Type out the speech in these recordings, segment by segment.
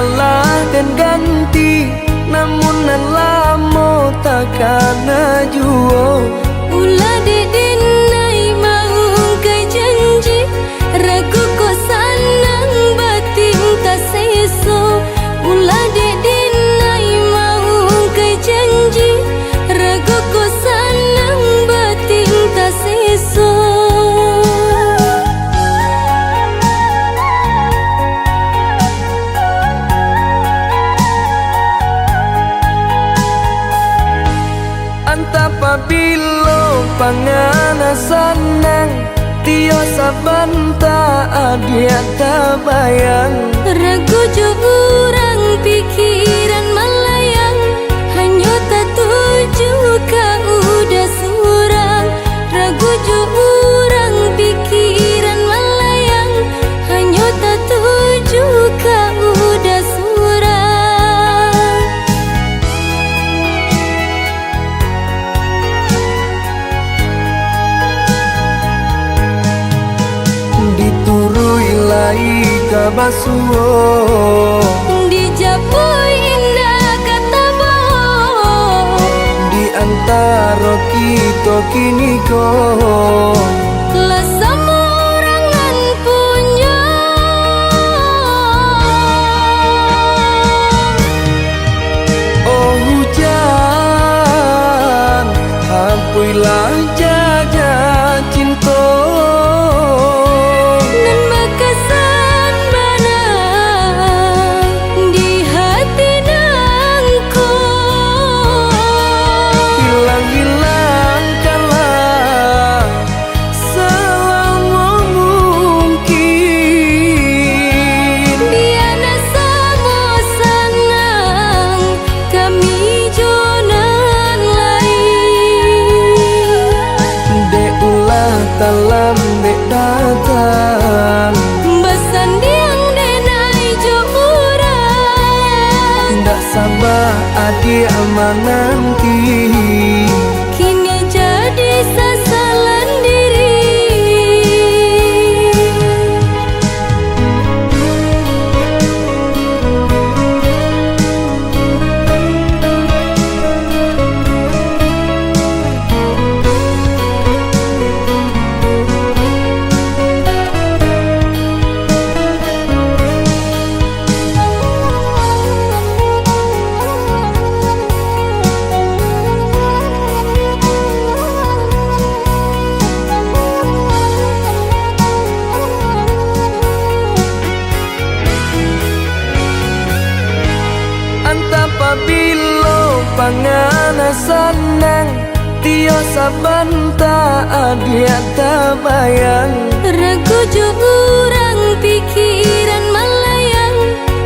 kalah dan ganti, namun nan lamo takkan juo. Ulah dedin nai mau kai janji, ragu ko sanang batin ta seso. Ulah dedin nai mau kai janji, ragu ko sanang batin ta seso. Apabila pangana sanang, tio sabanta adia tabayang. Ragu jo urang pikiran melayang, hanya tak tuju ka udah surang. Ragu jo urang pikiran melayang, hanya tak tuju ka udah surang. Diturui lai kabasuo, dijapui indah kata bohong. di antara kita kini kau Lah semurangan punya. oh hujan, hampuilah jaga cinta. Nan bekasan bana di hati nangku. Hilang-hilangkanlah selama mungkin. Biana samo sanang kami jonan lain. Dek ulah talam dek datang, Besandiang denai jo urang. ndak sabar adik menanti. Kini jadi sasalan diri. Apabila pangana sanang, tio sabanta adia tabayang. Ragu jo urang pikiran melayang,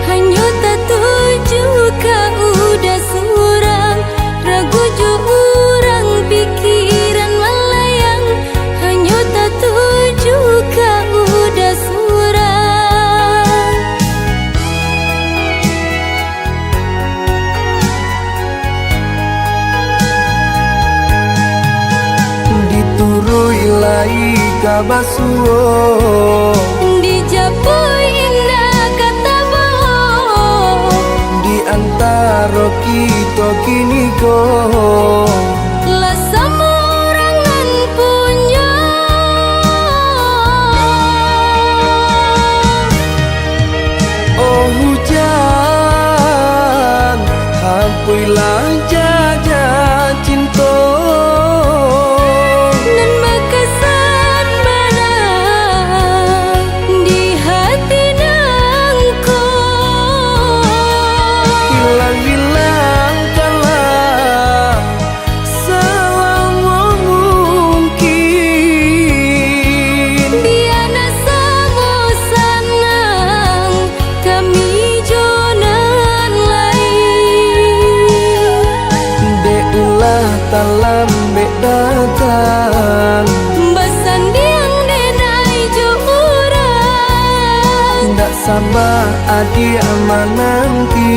hanya tak tuju ka udah surang. Ragu jo urang pikiran melayang, hanya tak tuju ka udah surang. Diturui lai kabasuo, Dijapui indah kata bohong. di antara kita kini kau Lah semurangan punya. oh hujan, hampuilah jaga cinta. Nan bekasan bana di hati nangku. Hilang-hilangkanlah selama mungkin. Biana samo sanang kami jonan lain. Dek ulah talam dek datang, Besandiang denai jo urang. ndak sabar adik menanti.